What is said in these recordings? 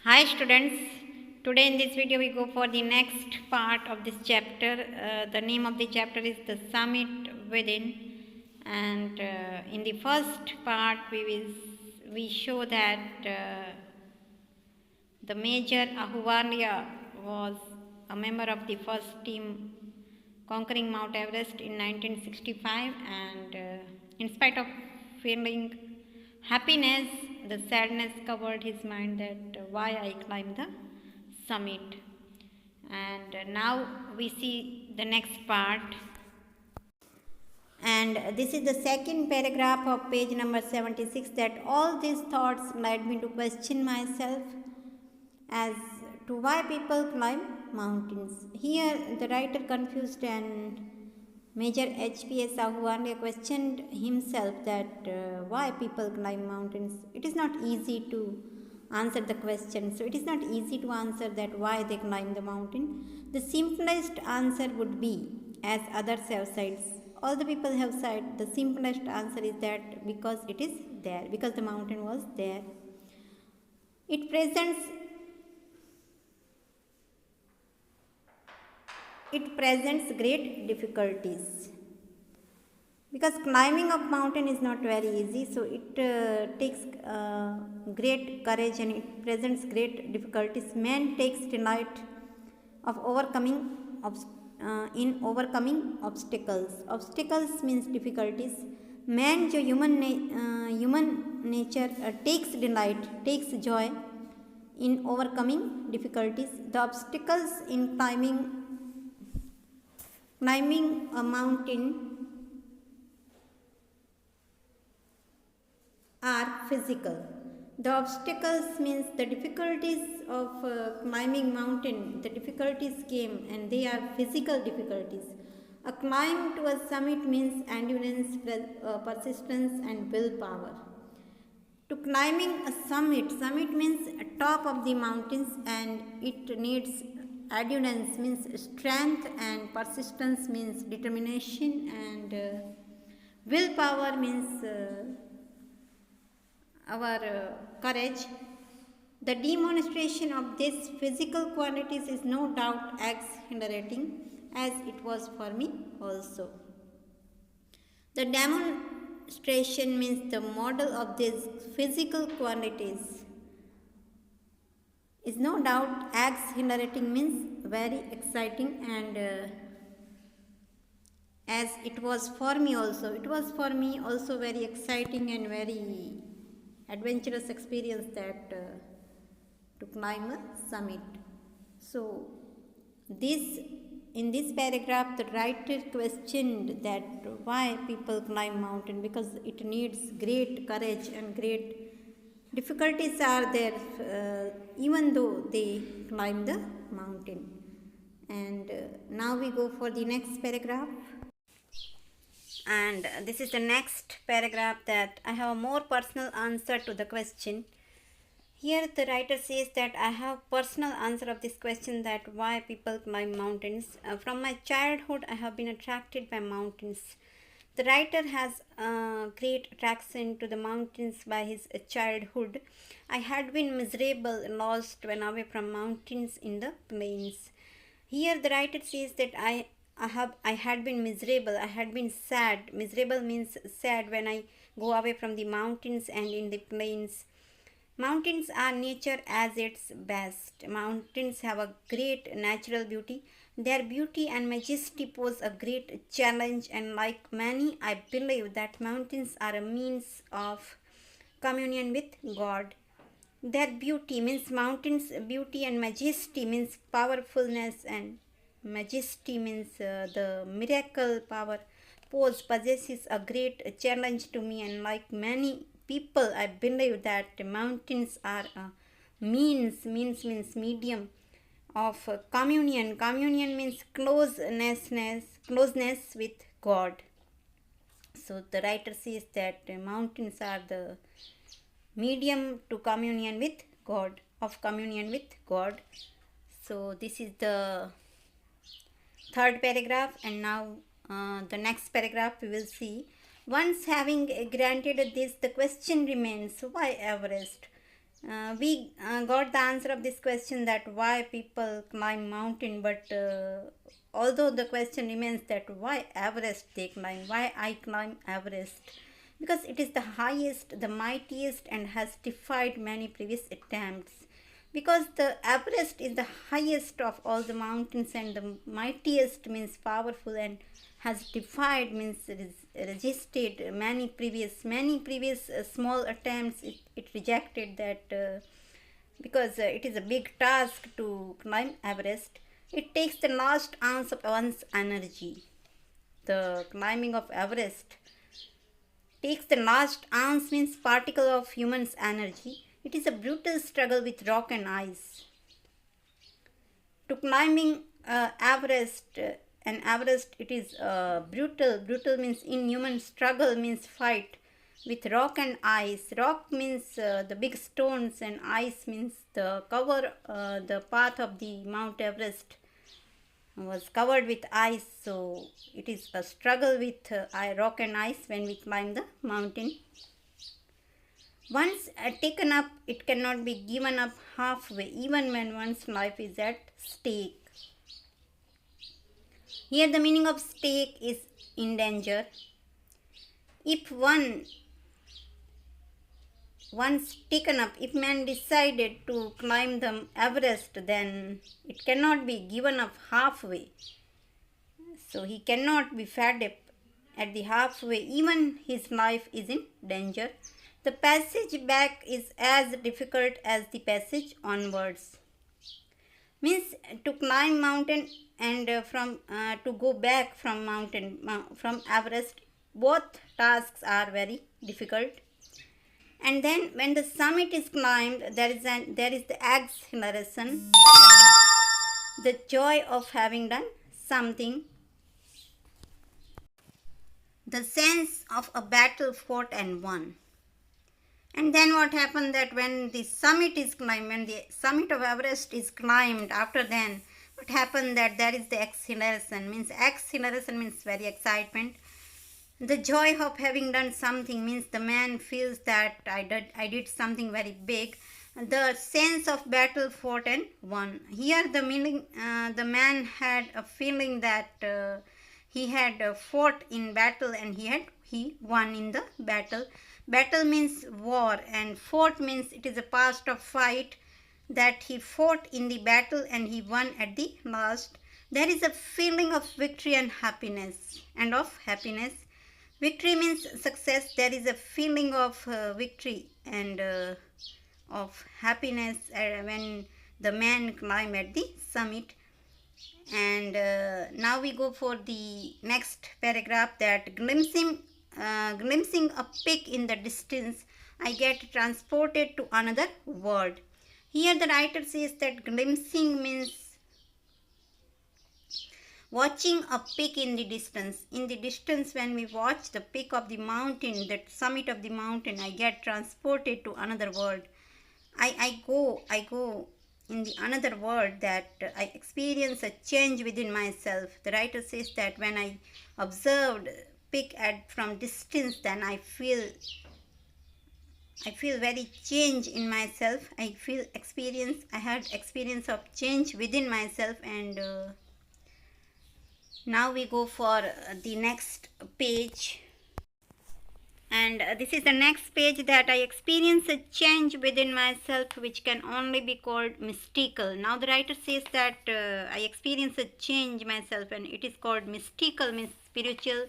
Hi students, today in this video we go for the next part of this chapter. The name of the chapter is The Summit Within, and in the first part we show that the Major Ahluwalia was a member of the first team conquering Mount Everest in 1965, and in spite of feeling happiness, the sadness covered his mind that why I climbed the summit. And now we see the next part, and this is the second paragraph of page number 76, that all these thoughts led me to question myself as to why people climb mountains. Here, the writer confused and Major H.P.S. Ahluwalia questioned himself that why people climb mountains. It is not easy to answer the question. So, it is not easy to answer that why they climb the mountain. The simplest answer would be, as others have said, all the people have said, the simplest answer is that because it is there, because the mountain was there. It presents great difficulties because climbing up mountain is not very easy, so it takes great courage and it presents great difficulties. Man takes delight of in overcoming obstacles means difficulties. Man जो human nature takes joy in overcoming difficulties. The obstacles in climbing a mountain are physical. The obstacles means the difficulties of climbing mountain. The difficulties came and they are physical difficulties. A climb to a summit means endurance, persistence and willpower. To climbing a summit means top of the mountains, and it needs endurance means strength, and persistence means determination, and willpower means our courage. The demonstration of these physical qualities is no doubt exhilarating, as it was for me also. The demonstration means the model of these physical qualities is no doubt exhilarating means very exciting, and as it was for me also, it was for me also very exciting and very adventurous experience that to climb a summit. So this in this paragraph the writer questioned that why people climb mountain, because it needs great courage and great difficulties are there even though they climb the mountain. And now we go for the next paragraph, and this is the next paragraph that I have a more personal answer to the question. Here the writer says that I have personal answer of this question, that why people climb mountains. From my childhood I have been attracted by mountains. The writer has great attraction to the mountains by his childhood. I had been miserable, lost when away from mountains in the plains. Here the writer says that I had been miserable, I had been sad. Miserable means sad when I go away from the mountains and in the plains. Mountains are nature at its best. Mountains have a great natural beauty. Their beauty and majesty pose a great challenge, and like many, I believe that mountains are a means of communion with God. Their beauty means mountains' beauty and majesty means powerfulness, and majesty means the miracle power possesses a great challenge to me, and like many people I believe that mountains are a means medium of communion. Communion means closeness with God. So the writer says that mountains are the medium to communion with God, of communion with God. So this is the third paragraph, and now the next paragraph we will see. Once having granted this, the question remains, why Everest? We got the answer of this question, that why people climb mountain, but although the question remains that why Everest they climb, why I climb Everest, because it is the highest, the mightiest, and has defied many previous attempts. Because the Everest is the highest of all the mountains, and the mightiest means powerful, and has defied means resisted many previous small attempts. It rejected that, because it is a big task to climb Everest. It takes the last ounce of one's energy. The climbing of Everest takes the last ounce means particle of human's energy. It is a brutal struggle with rock and ice. To climbing Everest, and Everest, it is brutal means inhuman struggle, means fight with rock and ice. Rock means the big stones, and ice means the cover, the path of the Mount Everest was covered with ice. So it is a struggle with rock and ice when we climb the mountain. Once taken up, it cannot be given up halfway, even when one's life is at stake. Here, the meaning of stake is in danger. If once taken up, if man decided to climb the Everest, then it cannot be given up halfway. So he cannot be fed up at the halfway, even his life is in danger. The passage back is as difficult as the passage onwards. Means to climb mountain and to go back from from Everest, both tasks are very difficult. And then when the summit is climbed, there is the exhilaration, the joy of having done something, the sense of a battle fought and won. And then what happened, that when the summit is climbed, when the summit of Everest is climbed, after then what happened, that there is the exhilaration means very excitement. The joy of having done something means the man feels that I did something very big. The sense of battle fought and won. Here the meaning, the man had a feeling that he had fought in battle, and he won in the battle. Battle means war, and fought means it is a past of fight, that he fought in the battle and he won at the last. There is a feeling of victory and happiness, Victory means success. There is a feeling of victory and of happiness when the man climb at the summit. And now we go for the next paragraph, that glimpsing a peak in the distance, I get transported to another world. Here the writer says that glimpsing means watching a peak in the distance. In the distance, when we watch the peak of the mountain, the summit of the mountain, I get transported to another world. I go in the another world, that I experience a change within myself. The writer says that when I observed peak from distance, then I feel very change in myself. I had experience of change within myself. And now we go for the next page. And this is the next page, that I experience a change within myself which can only be called mystical. Now the writer says that I experience a change myself, and it is called mystical, means spiritual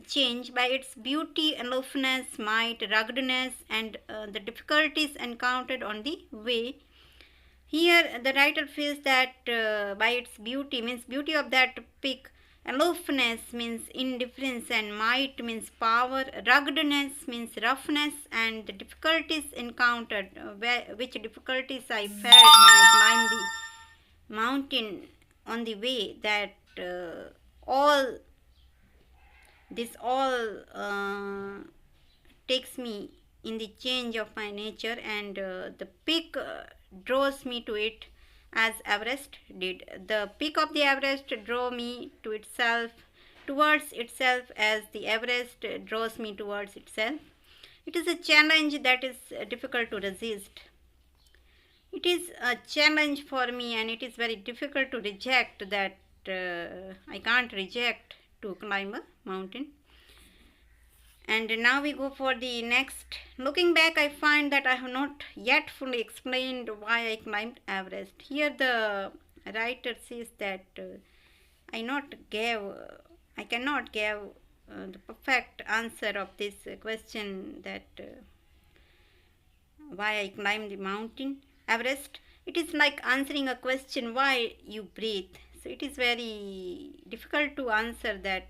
change, by its beauty, aloofness, might, ruggedness, and the difficulties encountered on the way. Here the writer feels that by its beauty, means beauty of that peak, aloofness means indifference, and might means power, ruggedness means roughness, and the difficulties encountered, which difficulties I felt when I climbed the mountain on the way, that all takes me in the change of my nature, and the peak draws me to it as Everest did. The peak of the Everest drew me towards itself, as the Everest draws me towards itself. It is a challenge that is difficult to resist. It is a challenge for me, and it is very difficult to reject that I can't reject to climb a mountain. And now we go for the next. Looking back, I find that I have not yet fully explained why I climbed Everest. Here the writer says that I cannot give the perfect answer of this question that why I climbed the mountain Everest. It is like answering a question why you breathe. So it is very difficult to answer that,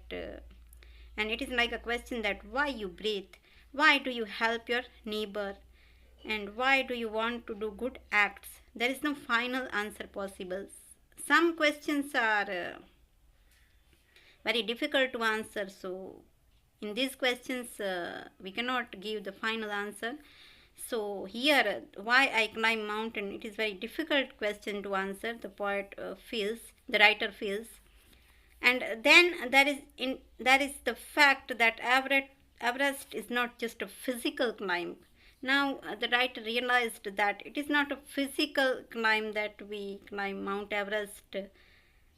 and it is like a question that why you breathe, why do you help your neighbor, and why do you want to do good acts. There is no final answer possible. Some questions are very difficult to answer, so in these questions we cannot give the final answer. So here, why I climb mountain, it is very difficult question to answer, the writer feels. And then there is the fact that Everest is not just a physical climb. Now the writer realized that it is not a physical climb that we climb Mount Everest.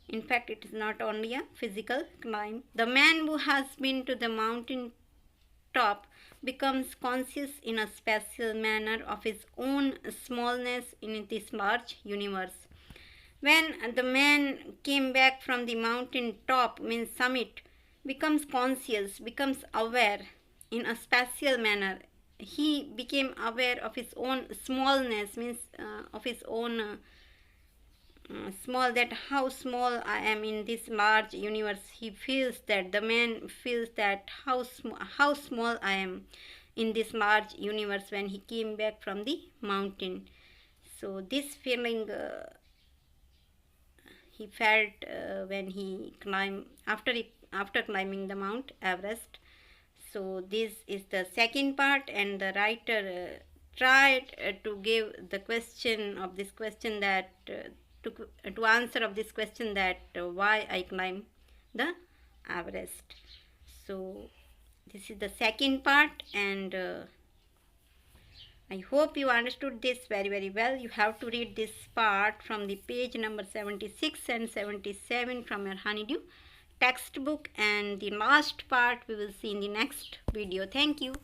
In fact, it is not only a physical climb. The man who has been to the mountain top becomes conscious in a special manner of his own smallness in this large universe. When the man came back from the mountain top, means summit, becomes conscious, becomes aware in a special manner. He became aware of his own smallness, means of his own small, that how small I am in this large universe. He feels that, the man feels that how small I am in this large universe when he came back from the mountain. So this feeling he felt when he climbed after climbing the Mount Everest. So this is the second part, and the writer tried to give the question of this question that to answer of this question that why I climb the Everest. So this is the second part, and I hope you understood this very very well. You have to read this part from the page number 76 and 77 from your Honeydew textbook, and the last part we will see in the next video. Thank you.